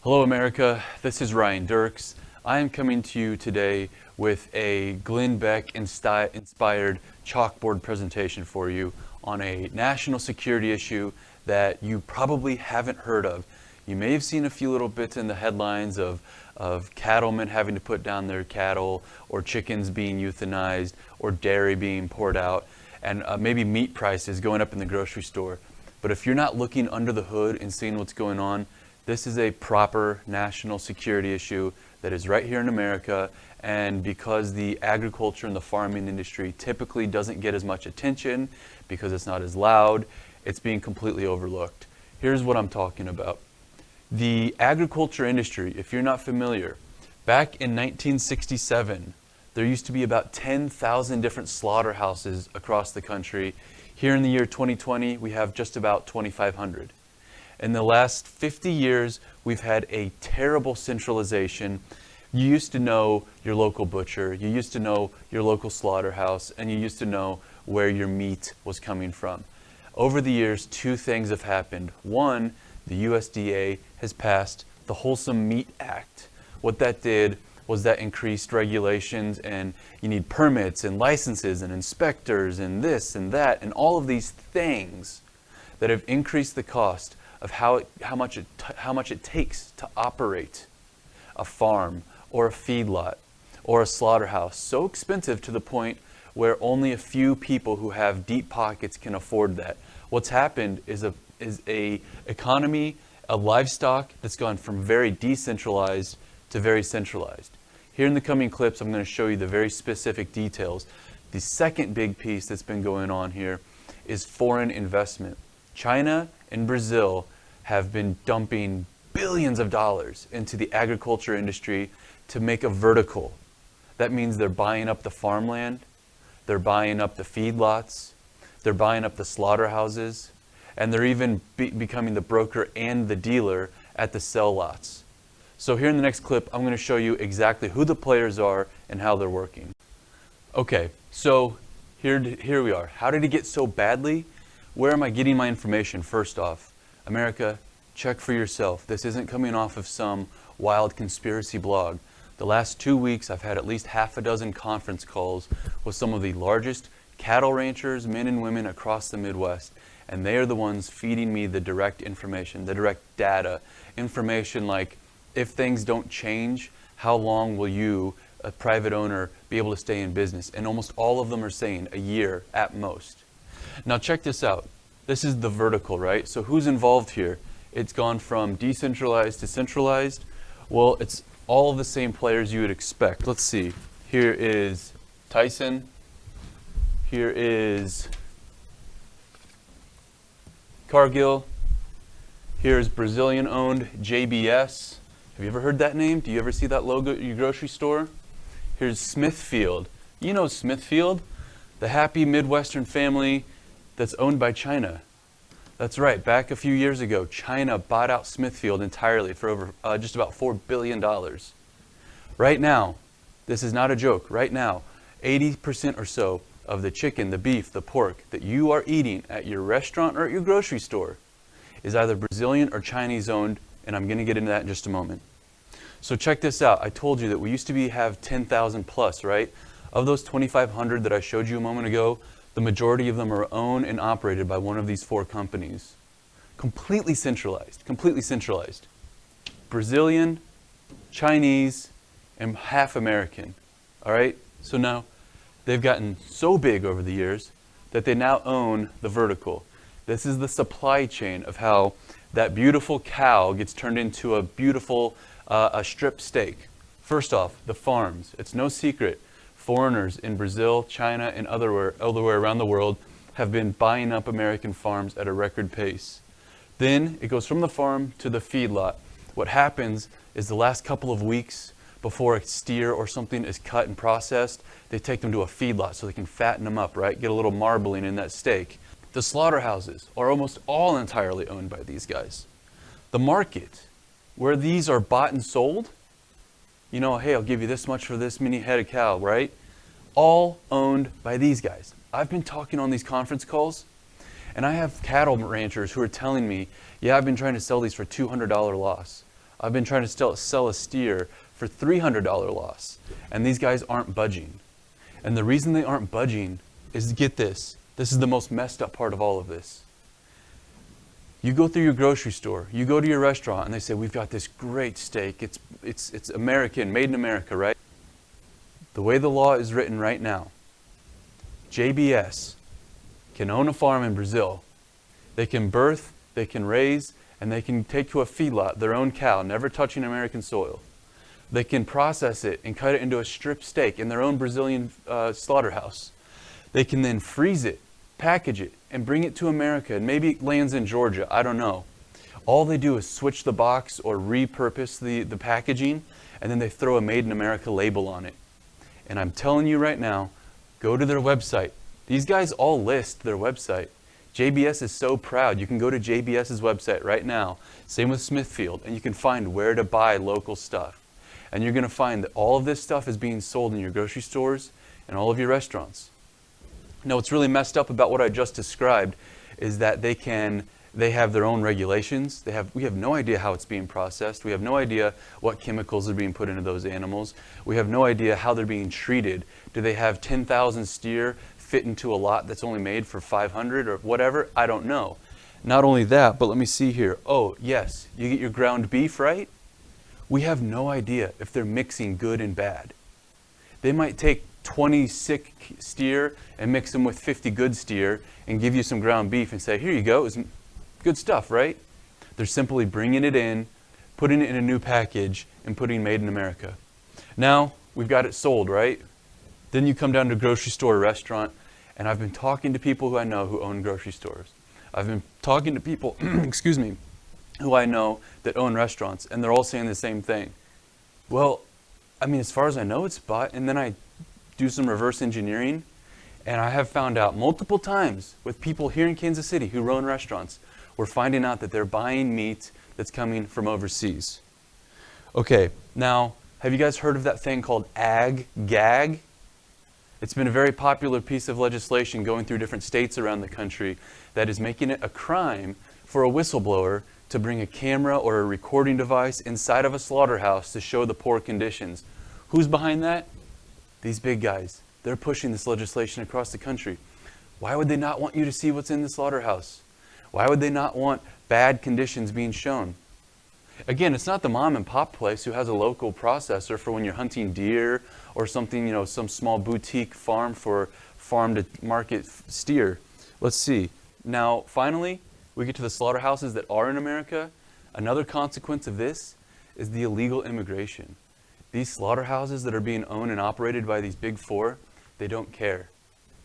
Hello America, this is Ryan Derks. I am coming to you today with a Glenn Beck inspired chalkboard presentation for you on a national security issue that you probably haven't heard of. You may have seen a few little bits in the headlines of cattlemen having to put down their cattle, or chickens being euthanized, or dairy being poured out, and maybe meat prices going up in the grocery store. But if you're not looking under the hood and seeing what's going on, this is a proper national security issue that is right here in America, and because the agriculture and the farming industry typically doesn't get as much attention because it's not as loud, it's being completely overlooked. Here's what I'm talking about. The agriculture industry, if you're not familiar, back in 1967, there used to be about 10,000 different slaughterhouses across the country. Here in the year 2020, we have just about 2,500. In the last 50 years, we've had a terrible centralization. You used to know your local butcher, you used to know your local slaughterhouse, and you used to know where your meat was coming from. Over the years, two things have happened. One, the USDA has passed the Wholesome Meat Act. What that did was that increased regulations, and you need permits and licenses and inspectors and this and that and all of these things that have increased the cost of how much it takes to operate a farm or a feedlot or a slaughterhouse. So expensive to the point where only a few people who have deep pockets can afford that. What's happened is a economy, a livestock that's gone from very decentralized to very centralized. Here in the coming clips, I'm going to show you the very specific details. The second big piece that's been going on here is foreign investment. China and Brazil have been dumping billions of dollars into the agriculture industry to make a vertical. That means they're buying up the farmland, they're buying up the feedlots, they're buying up the slaughterhouses, and they're even becoming the broker and the dealer at the sell lots. So here in the next clip, I'm going to show you exactly who the players are and how they're working. Okay, so here we are. How did it get so badly? Where am I getting my information? First off, America, check for yourself. This isn't coming off of some wild conspiracy blog. The last 2 weeks, I've had at least half a dozen conference calls with some of the largest cattle ranchers, men and women across the Midwest, and they are the ones feeding me the direct information, the direct data, information like, if things don't change, how long will you, a private owner, be able to stay in business? And almost all of them are saying a year at most. Now check this out. This is the vertical, right? So who's involved here? It's gone from decentralized to centralized. Well, it's all of the same players you would expect. Let's see. Here is Tyson. Here is Cargill. Here's Brazilian-owned JBS. Have you ever heard that name? Do you ever see that logo at your grocery store? Here's Smithfield. You know Smithfield, the happy Midwestern family that's owned by China. That's right, back a few years ago, China bought out Smithfield entirely for over just about $4 billion. Right now, this is not a joke, right now, 80% or so of the chicken, the beef, the pork that you are eating at your restaurant or at your grocery store is either Brazilian or Chinese owned, and I'm going to get into that in just a moment. So check this out. I told you that we used to have 10,000 plus, right? Of those 2,500 that I showed you a moment ago, the majority of them are owned and operated by one of these four companies. Completely centralized, completely centralized. Brazilian, Chinese, and half American. All right? So now they've gotten so big over the years that they now own the vertical. This is the supply chain of how that beautiful cow gets turned into a beautiful a strip steak. First off, the farms. It's no secret. Foreigners in Brazil, China, and elsewhere around the world have been buying up American farms at a record pace. Then it goes from the farm to the feedlot. What happens is the last couple of weeks before a steer or something is cut and processed, they take them to a feedlot so they can fatten them up, right? Get a little marbling in that steak. The slaughterhouses are almost all entirely owned by these guys. The market, where these are bought and sold, you know, hey, I'll give you this much for this many head of cow, right? All owned by these guys. I've been talking on these conference calls, and I have cattle ranchers who are telling me, yeah, I've been trying to sell these for $200 loss. I've been trying to sell a steer for $300 loss, and these guys aren't budging. And the reason they aren't budging is, get this, this is the most messed up part of all of this. You go through your grocery store, you go to your restaurant, and they say, we've got this great steak. It's American, made in America, right? The way the law is written right now, JBS can own a farm in Brazil. They can birth, they can raise, and they can take to a feedlot their own cow, never touching American soil. They can process it and cut it into a strip steak in their own Brazilian slaughterhouse. They can then freeze it, package it, and bring it to America, and maybe it lands in Georgia, I don't know. All they do is switch the box or repurpose the packaging, and then they throw a Made in America label on it. And I'm telling you right now, go to their website. These guys all list their website. JBS is so proud. You can go to JBS's website right now, same with Smithfield, and you can find where to buy local stuff. And you're going to find that all of this stuff is being sold in your grocery stores and all of your restaurants. Now, what's really messed up about what I just described is that they have their own regulations. We have no idea how it's being processed. We have no idea what chemicals are being put into those animals. We have no idea how they're being treated. Do they have 10,000 steer fit into a lot that's only made for 500 or whatever? I don't know. Not only that, but let me see here. Oh, yes, you get your ground beef, right? We have no idea if they're mixing good and bad. They might take 20 sick steer and mix them with 50 good steer and give you some ground beef and say, here you go, it's good stuff, right? They're simply bringing it in, putting it in a new package, and putting Made in America. Now, we've got it sold, right? Then you come down to a grocery store or restaurant, and I've been talking to people who I know who own grocery stores. I've been talking to people, excuse me, who I know that own restaurants, and they're all saying the same thing. Well, I mean, as far as I know, it's bought, and then I do some reverse engineering, and I have found out multiple times with people here in Kansas City who own restaurants, we're finding out that they're buying meat that's coming from overseas. Okay, now, have you guys heard of that thing called ag-gag? It's been a very popular piece of legislation going through different states around the country that is making it a crime for a whistleblower to bring a camera or a recording device inside of a slaughterhouse to show the poor conditions. Who's behind that? These big guys. They're pushing this legislation across the country. Why would they not want you to see what's in the slaughterhouse? Why would they not want bad conditions being shown? Again, it's not the mom and pop place who has a local processor for when you're hunting deer or something, some small boutique farm for farm to market steer. Let's see. Now, finally, we get to the slaughterhouses that are in America. Another consequence of this is the illegal immigration. These slaughterhouses that are being owned and operated by these big four, they don't care.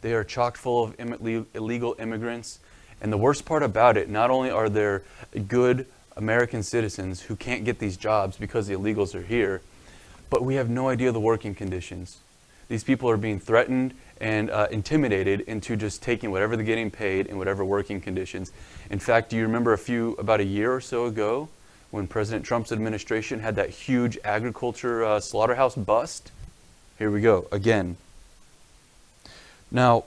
They are chock full of illegal immigrants. And the worst part about it, not only are there good American citizens who can't get these jobs because the illegals are here, but we have no idea the working conditions. These people are being threatened and intimidated into just taking whatever they're getting paid in whatever working conditions. In fact, do you remember about a year or so ago when President Trump's administration had that huge agriculture slaughterhouse bust? Here we go again. Now,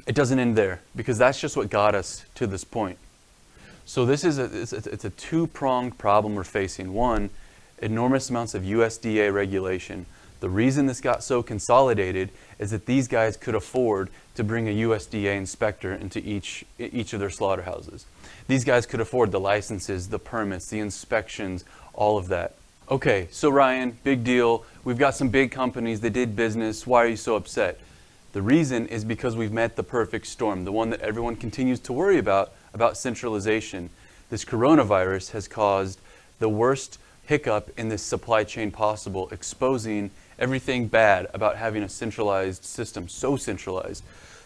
it doesn't end there, because that's just what got us to this point. So this is it's a two-pronged problem we're facing. One, enormous amounts of USDA regulation. The reason this got so consolidated is that these guys could afford to bring a USDA inspector into each of their slaughterhouses. These guys could afford the licenses, the permits, the inspections, all of that. Okay, so Ryan, big deal. We've got some big companies that did business. Why are you so upset? The reason is because we've met the perfect storm, the one that everyone continues to worry about centralization. This coronavirus has caused the worst hiccup in this supply chain possible, exposing everything bad about having a centralized system, so centralized.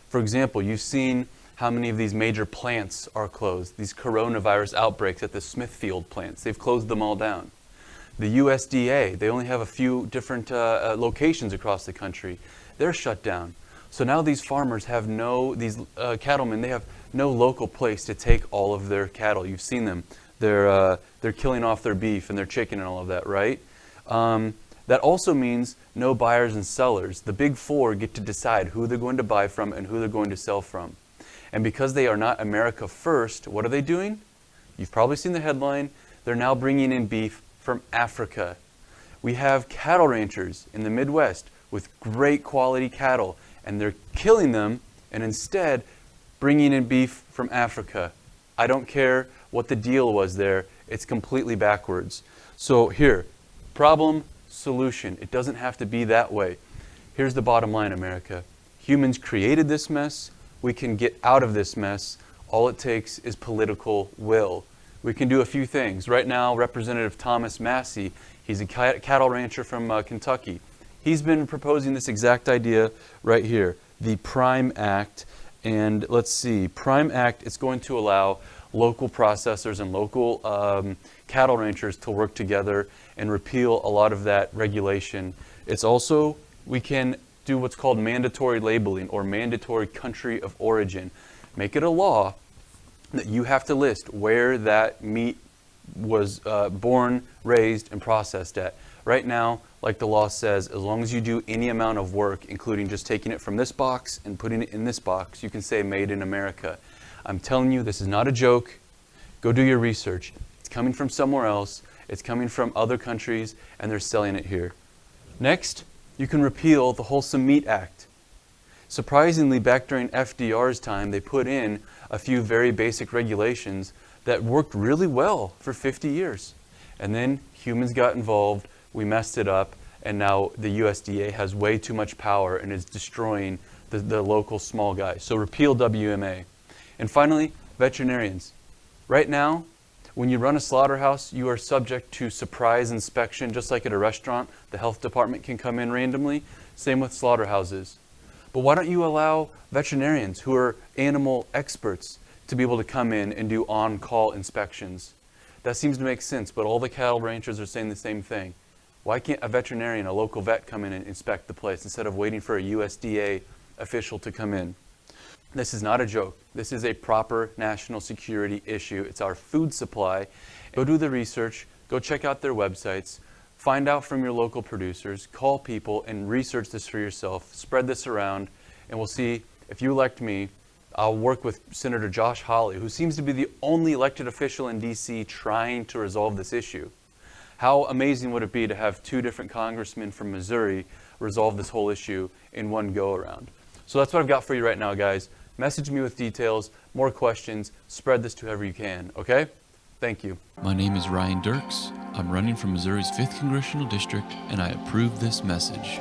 For example, you've seen how many of these major plants are closed, these coronavirus outbreaks at the Smithfield plants. They've closed them all down. The USDA, they only have a few different locations across the country. They're shut down. So now these farmers have these cattlemen, they have no local place to take all of their cattle. You've seen them. They're killing off their beef and their chicken and all of that, right? That also means no buyers and sellers. The big four get to decide who they're going to buy from and who they're going to sell from. And because they are not America first, what are they doing? You've probably seen the headline. They're now bringing in beef from Africa. We have cattle ranchers in the Midwest with great quality cattle, and they're killing them and instead bringing in beef from Africa. I don't care what the deal was there, it's completely backwards. So here, problem, solution. It doesn't have to be that way. Here's the bottom line, America. Humans created this mess. We can get out of this mess. All it takes is political will. We can do a few things. Right now, Representative Thomas Massey, he's a cattle rancher from Kentucky. He's been proposing this exact idea right here, the PRIME Act. And let's see, PRIME Act is going to allow local processors and local cattle ranchers to work together and repeal a lot of that regulation. It's also, we can do what's called mandatory labeling or mandatory country of origin. Make it a law that you have to list where that meat was born, raised, and processed at. Right now, like the law says, as long as you do any amount of work, including just taking it from this box and putting it in this box, you can say made in America. I'm telling you, this is not a joke. Go do your research. It's coming from somewhere else. It's coming from other countries, and they're selling it here. Next, you can repeal the Wholesome Meat Act. Surprisingly, back during FDR's time, they put in a few very basic regulations that worked really well for 50 years. And then humans got involved, we messed it up, and now the USDA has way too much power and is destroying the local small guy. So repeal WMA. And finally, veterinarians. Right now, when you run a slaughterhouse, you are subject to surprise inspection, just like at a restaurant. The health department can come in randomly. Same with slaughterhouses. But why don't you allow veterinarians who are animal experts to be able to come in and do on-call inspections? That seems to make sense, but all the cattle ranchers are saying the same thing. Why can't a veterinarian, a local vet, come in and inspect the place instead of waiting for a USDA official to come in? This is not a joke. This is a proper national security issue. It's our food supply. Go do the research. Go check out their websites. Find out from your local producers. Call people and research this for yourself. Spread this around, and we'll see. If you elect me, I'll work with Senator Josh Hawley, who seems to be the only elected official in D.C. trying to resolve this issue. How amazing would it be to have two different congressmen from Missouri resolve this whole issue in one go-around? So that's what I've got for you right now, guys. Message me with details, more questions, spread this to whoever you can, okay? Thank you. My name is Ryan Derks. I'm running from Missouri's 5th Congressional District, and I approve this message.